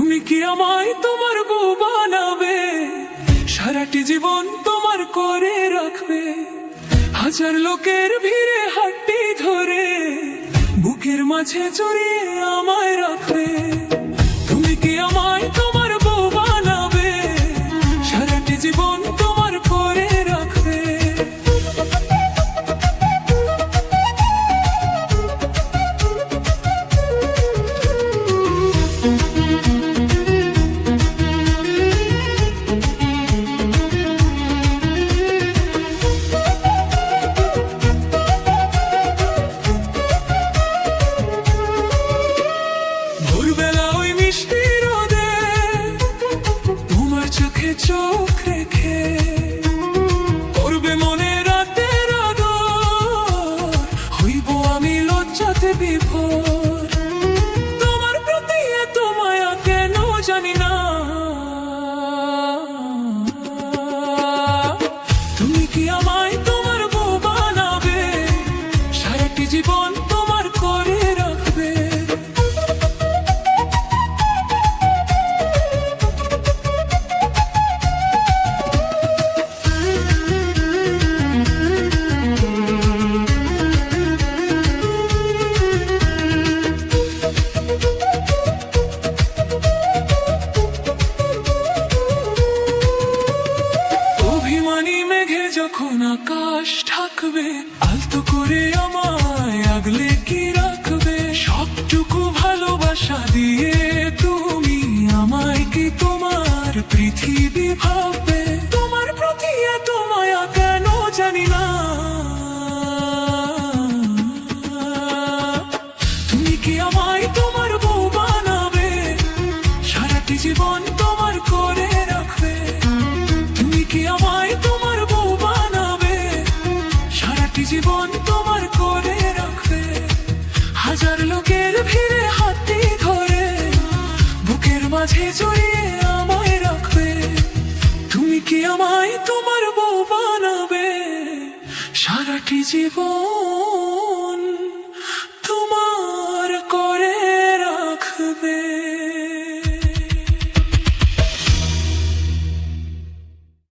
তুমি কি আমায় তোমার বউ বানাবে? সারাটি জীবন তোমার করে রাখবে। হাজার লোকের ভিড়ে হাতটি ধরে বুকের মাঝে জড়িয়ে আমায় রাখবে। তুমি কি আমায় তোমার বউ বানাবে? সারাটি জীবন তোমার করে রাখবে। ভোরবেলা ওই মিষ্টি রোদে তোমার চোখে চোখ রেখে করবে মনে রাতের আদর, হইব আমি লজ্জাতে বিভোর। তোমার প্রতি এত মায়া কেন জানি না। তুমি কি আমায় তোমার বউ বানাবে? সারাটি জীবন তোমার করে রাখবে। অভিমানী মেঘে যখন আকাশ ঢাকবে, আলতো করে আমায় আগলে কি রাখবে? সবটুকু ভালোবাসা দিয়ে তুমি আমায় কি তোমার পৃথিবী ভাববে? তোমার প্রতি এত মায়া কেন জানি না। তুমি কি আমায় তোমার বউ বানাবে? সারাটি জীবন তোমার করে রাখবে। তুমি কি আমায় তোমার বউ বানাবে? সারাটি জীবন তোমার করে রাখবে। হাজার লোকের ভিড়ে হাতটি ধরে বুকের মাঝে জড়িয়ে আমায় রাখবে। তুমি কি আমায় তোমার বউ বানাবে? সারাটি জীবন তোমার করে রাখবে।